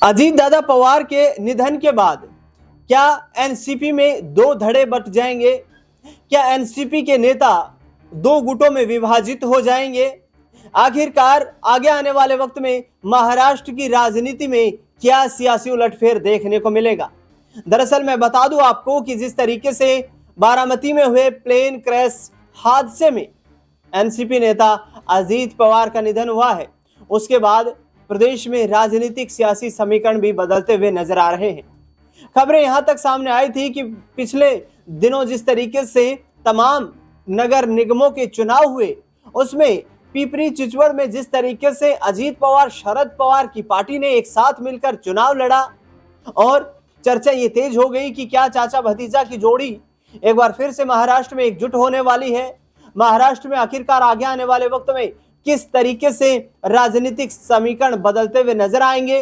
अजीत दादा पवार के निधन के बाद क्या एनसीपी में दो धड़े बट जाएंगे? क्या एनसीपी के नेता दो गुटों में विभाजित हो जाएंगे? आखिरकार आगे आने वाले वक्त में महाराष्ट्र की राजनीति में क्या सियासी उलटफेर देखने को मिलेगा? दरअसल मैं बता दूं आपको कि जिस तरीके से बारामती में हुए प्लेन क्रैश हादसे में एनसीपी नेता अजीत पवार का निधन हुआ है, उसके बाद प्रदेश में राजनीतिक सियासी समीकरण भी बदलते हुए नजर आ रहे हैं। खबरें यहां तक सामने आई थी कि पिछले दिनों जिस तरीके से तमाम नगर निगमों के चुनाव हुए, उसमें पिपरी चिचवड़ में जिस तरीके से अजीत पवार शरद पवार की पार्टी ने एक साथ मिलकर चुनाव लड़ा और चर्चा ये तेज हो गई कि क्या चाचा भतीजा की जोड़ी एक बार फिर से महाराष्ट्र में एकजुट होने वाली है। महाराष्ट्र में आखिरकार आगे आने वाले वक्त में किस तरीके से राजनीतिक समीकरण बदलते हुए नजर आएंगे।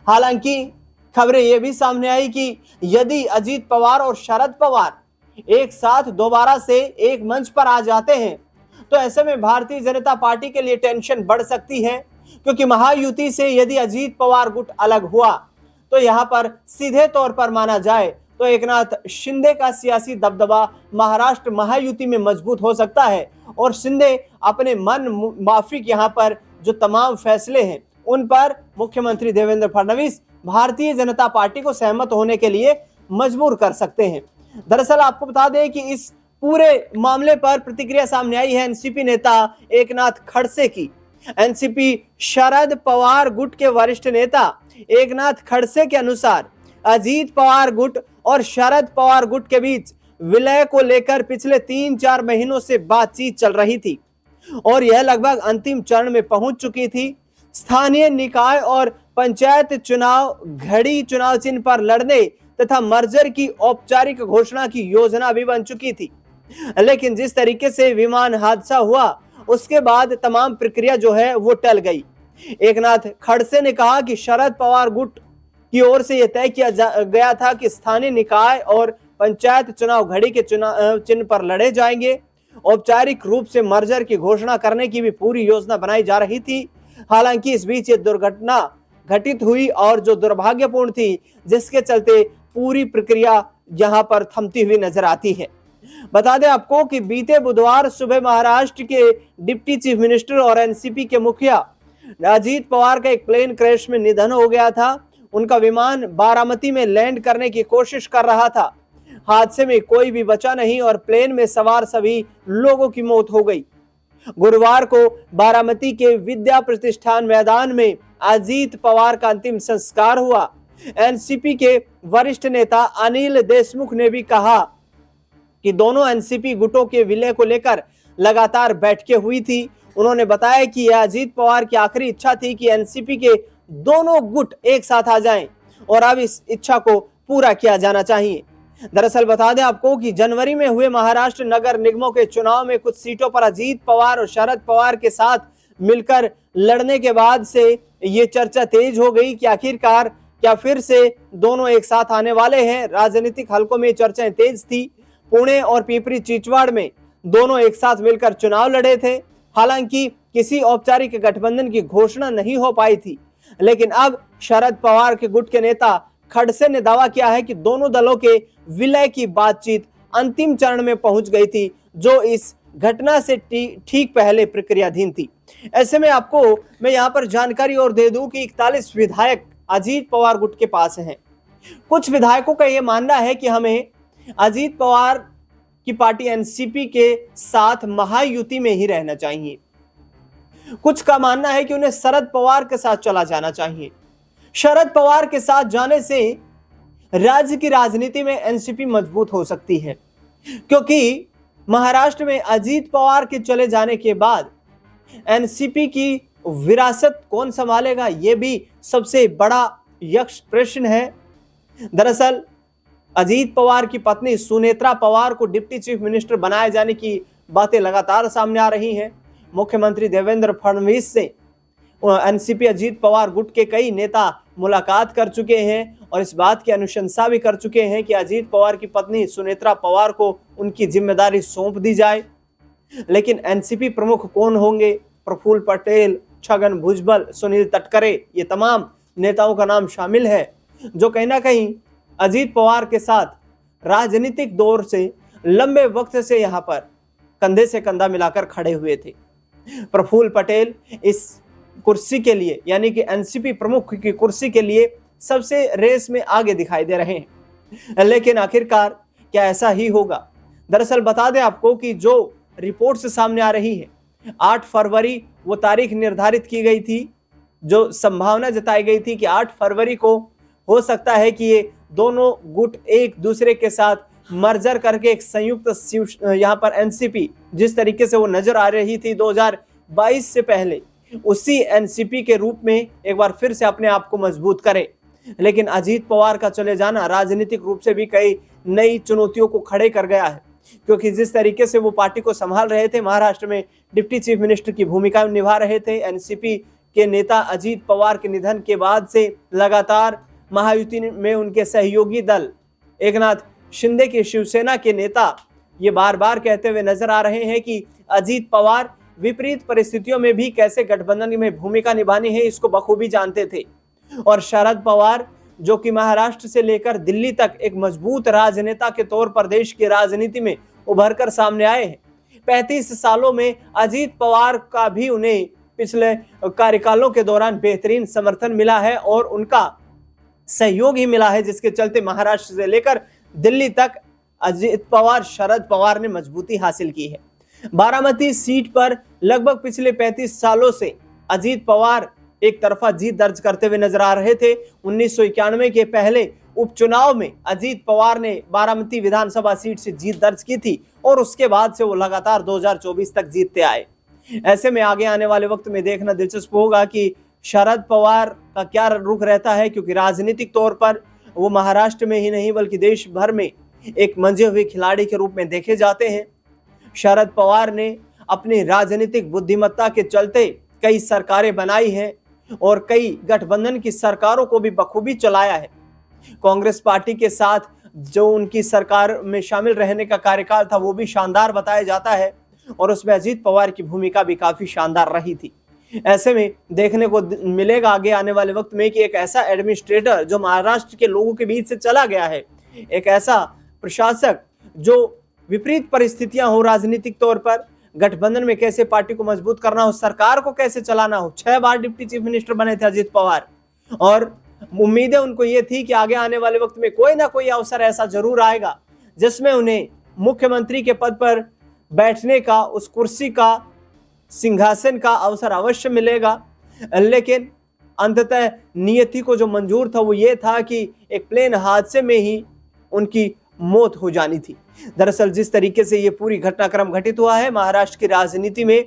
हालांकि खबरें यह भी सामने आई कि यदि अजीत पवार और शरद पवार एक साथ दोबारा से एक मंच पर आ जाते हैं तो ऐसे में भारतीय जनता पार्टी के लिए टेंशन बढ़ सकती है, क्योंकि महायुति से यदि अजीत पवार गुट अलग हुआ तो यहां पर सीधे तौर पर माना जाए तो एकनाथ शिंदे का सियासी दबदबा महाराष्ट्र महायुति में मजबूत हो सकता है और शिंदे अपने मन माफिक यहां पर जो तमाम फैसले हैं उन पर मुख्यमंत्री देवेंद्र फडणवीस भारतीय जनता पार्टी को सहमत होने के लिए मजबूर कर सकते हैं। दरअसल आपको बता दें कि इस पूरे मामले पर प्रतिक्रिया सामने आई है एनसीपी नेता एकनाथ खड़से की। एनसीपी शरद पवार गुट के वरिष्ठ नेता एकनाथ खड़से के अनुसार अजीत पवार गुट और शरद पवार गुट के बीच विलय को लेकर पिछले 3-4 महीनों से बातचीत चल रही थी और यह लगभग अंतिम चरण में पहुंच चुकी थी। स्थानीय निकाय और पंचायत चुनाव घड़ी चुनाव चिन्ह पर लड़ने तथा मर्जर की औपचारिक घोषणा की योजना भी बन चुकी थी, लेकिन जिस तरीके से विमान हादसा हुआ उसके बाद तमाम प्रक्रिया जो है वो टल गई। एकनाथ खड़से ने कहा कि शरद पवार गुट की ओर से यह तय किया गया था कि स्थानीय निकाय और पंचायत चुनाव घड़ी के चुनाव चिन्ह पर लड़े जाएंगे। औपचारिक रूप से मर्जर की घोषणा करने की भी पूरी योजना बनाई जा रही थी। हालांकि इस बीच ये दुर्घटना घटित हुई और जो दुर्भाग्यपूर्ण थी, जिसके चलते पूरी प्रक्रिया यहां पर थमती हुई नजर आती है। बता दें आपको कि बीते बुधवार सुबह महाराष्ट्र के डिप्टी चीफ मिनिस्टर और एनसीपी के मुखिया अजीत पवार का एक प्लेन क्रैश में निधन हो गया था। उनका विमान बारामती में लैंड करने की कोशिश कर रहा था। हादसे में कोई भी बचा नहीं और प्लेन में सवार सभी लोगों की मौत हो गई। गुरुवार को बारामती के विद्या प्रतिष्ठान मैदान में अजीत पवार का अंतिम संस्कार हुआ। एनसीपी के वरिष्ठ नेता अनिल देशमुख ने भी कहा कि दोनों एनसीपी गुटों के विलय को लेकर लगातार बैठकें हुई थी। उन्होंने बताया कि यह अजीत पवार की आखिरी इच्छा थी कि एनसीपी के दोनों गुट एक साथ आ जाएं और अब इस इच्छा को पूरा किया जाना चाहिए। दरअसल बता दें आपको कि जनवरी में हुए महाराष्ट्र नगर निगमों के चुनाव में कुछ सीटों पर अजीत पवार और शरद पवार के साथ मिलकर लड़ने के बाद से ये चर्चा तेज हो गई कि आखिरकार क्या फिर से दोनों एक साथ आने वाले हैं। राजनीतिक हलकों में चर्चाएं तेज थी। पुणे और पिपरी चिचवड़ में दोनों एक साथ मिलकर चुनाव लड़े थे। हालांकि किसी औपचारिक गठबंधन की घोषणा नहीं हो पाई थी, लेकिन अब शरद पवार के गुट के नेता खड़से ने दावा किया है कि दोनों दलों के विलय की बातचीत अंतिम चरण में पहुंच गई थी, जो इस घटना से ठीक पहले प्रक्रियाधीन थी। ऐसे में आपको मैं यहां पर जानकारी और दे दूं कि 41 विधायक अजीत पवार गुट के पास हैं। कुछ विधायकों का यह मानना है कि हमें अजीत पवार की पार्टी एनसीपी के साथ महायुति में ही रहना चाहिए। कुछ का मानना है कि उन्हें शरद पवार के साथ चला जाना चाहिए। शरद पवार के साथ जाने से राज्य की राजनीति में एनसीपी मजबूत हो सकती है, क्योंकि महाराष्ट्र में अजीत पवार के चले जाने के बाद एनसीपी की विरासत कौन संभालेगा, यह भी सबसे बड़ा यक्ष प्रश्न है। दरअसल अजीत पवार की पत्नी सुनेत्रा पवार को डिप्टी चीफ मिनिस्टर बनाए जाने की बातें लगातार सामने आ रही हैं। मुख्यमंत्री देवेंद्र फडणवीस से एनसीपी अजीत पवार गुट के कई नेता मुलाकात कर चुके हैं और इस बात की अनुशंसा भी कर चुके हैं कि अजीत पवार की पत्नी सुनेत्रा पवार को उनकी जिम्मेदारी सौंप दी जाए। लेकिन एनसीपी प्रमुख कौन होंगे? प्रफुल्ल पटेल, छगन भुजबल, सुनील तटकरे, ये तमाम नेताओं का नाम शामिल है जो कहीं ना कहीं अजीत पवार के साथ राजनीतिक दौर से लंबे वक्त से यहां पर कंधे से कंधा मिलाकर खड़े हुए थे। प्रफुल्ल पटेल इस कुर्सी के लिए यानी कि एनसीपी प्रमुख की कुर्सी के लिए सबसे रेस में आगे दिखाई दे रहे हैं। लेकिन आखिरकार क्या ऐसा ही होगा? दरअसल बता दें आपको कि जो रिपोर्ट्स सामने आ रही है, 8 फरवरी वो तारीख निर्धारित की गई थी, जो संभावना जताई गई थी कि 8 फरवरी को हो सकता है कि ये दोनों गुट एक दूसरे के साथ मर्जर करके एक संयुक्त यहाँ पर एनसीपी जिस तरीके से वो नजर आ रही थी 2022 से पहले, उसी एनसीपी के रूप में एक बार फिर से अपने आप को मजबूत करे। लेकिन अजीत पवार का चले जाना राजनीतिक रूप से भी कई नई चुनौतियों को खड़े कर गया है, क्योंकि जिस तरीके से वो पार्टी को संभाल रहे थे, महाराष्ट्र में डिप्टी चीफ मिनिस्टर की भूमिका निभा रहे थे, एनसीपी के नेता अजीत पवार के निधन के बाद से लगातार महायुति में उनके सहयोगी दल एकनाथ शिंदे के शिवसेना के नेता ये बार बार कहते हुए नजर आ रहे हैं कि अजीत पवार विपरीत परिस्थितियों में भी कैसे गठबंधन में भूमिका निभानी है इसको बखूबी जानते थे। और शरद पवार जो कि महाराष्ट्र से लेकर दिल्ली तक एक मजबूत राजनेता के तौर पर देश की राजनीति में उभर कर सामने आए हैं, 35 सालों में अजीत पवार का भी उन्हें पिछले कार्यकालों के दौरान बेहतरीन समर्थन मिला है और उनका सहयोग ही मिला है, जिसके चलते महाराष्ट्र से लेकर दिल्ली तक अजीत पवार शरद पवार ने मजबूती हासिल की है। बारामती सीट पर लगभग पिछले 35 सालों से अजीत पवार एक तरफा जीत दर्ज करते हुए नजर आ रहे थे। 1991 के पहले उपचुनाव में अजीत पवार ने बारामती विधानसभा सीट से जीत दर्ज की थी और उसके बाद से वो लगातार 2024 तक जीतते आए। ऐसे में आगे आने वाले वक्त में देखना दिलचस्प होगा कि शरद पवार का क्या रुख रहता है, क्योंकि राजनीतिक तौर पर वो महाराष्ट्र में ही नहीं बल्कि देश भर में एक मंजे हुए खिलाड़ी के रूप में देखे जाते हैं। शरद पवार ने अपनी राजनीतिक बुद्धिमत्ता के चलते कई सरकारें बनाई हैं और कई गठबंधन की सरकारों को भी बखूबी चलाया है। कांग्रेस पार्टी के साथ जो उनकी सरकार में शामिल रहने का कार्यकाल था वो भी शानदार बताया जाता है और उसमें अजीत पवार की भूमिका भी काफी शानदार रही थी। ऐसे में देखने को मिलेगा आगे आने वाले वक्त में कि एक ऐसा एडमिनिस्ट्रेटर जो महाराष्ट्र के लोगों के बीच से चला गया है, एक ऐसा प्रशासक जो विपरीत परिस्थितियां हो राजनीतिक तौर पर, गठबंधन में कैसे पार्टी को मजबूत करना हो, सरकार को कैसे चलाना हो। 6 बार डिप्टी चीफ मिनिस्टर बने थे अजीत पवार और उम्मीदें उनको ये थी कि आगे आने वाले वक्त में कोई ना कोई अवसर ऐसा जरूर आएगा जिसमें उन्हें मुख्यमंत्री के पद पर बैठने का, उस कुर्सी का, सिंहासन का अवसर अवश्य मिलेगा। लेकिन अंततः नियति को जो मंजूर था वो ये था कि एक प्लेन हादसे में ही उनकी मौत हो जानी थी। दरअसल जिस तरीके से ये पूरी घटनाक्रम घटित हुआ है महाराष्ट्र की राजनीति में,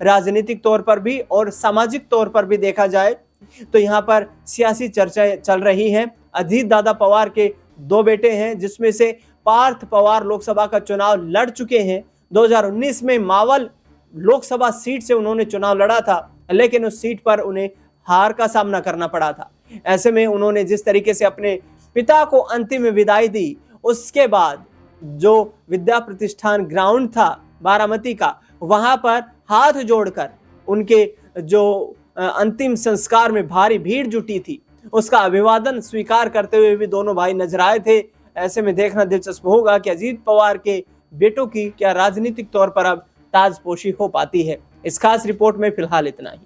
राजनीतिक तौर पर भी और सामाजिक तौर पर भी देखा जाए तो यहाँ पर सियासी चर्चाएं चल रही हैं। अजीत दादा पवार के 2 बेटे हैं, जिसमें से पार्थ पवार लोकसभा का चुनाव लड़ चुके हैं। 2019 में मावल लोकसभा सीट से उन्होंने चुनाव लड़ा था, लेकिन उस सीट पर उन्हें हार का सामना करना पड़ा था। ऐसे में उन्होंने जिस तरीके से अपने पिता को अंतिम विदाई दी, उसके बाद जो विद्या प्रतिष्ठान ग्राउंड था बारामती का, वहां पर हाथ जोड़कर उनके जो अंतिम संस्कार में भारी भीड़ जुटी थी, उसका अभिवादन स्वीकार करते हुए भी दोनों भाई नजर आए थे। ऐसे में देखना दिलचस्प होगा कि अजीत पवार के बेटों की क्या राजनीतिक तौर पर अब ताजपोशी हो पाती है। इस खास रिपोर्ट में फिलहाल इतना ही।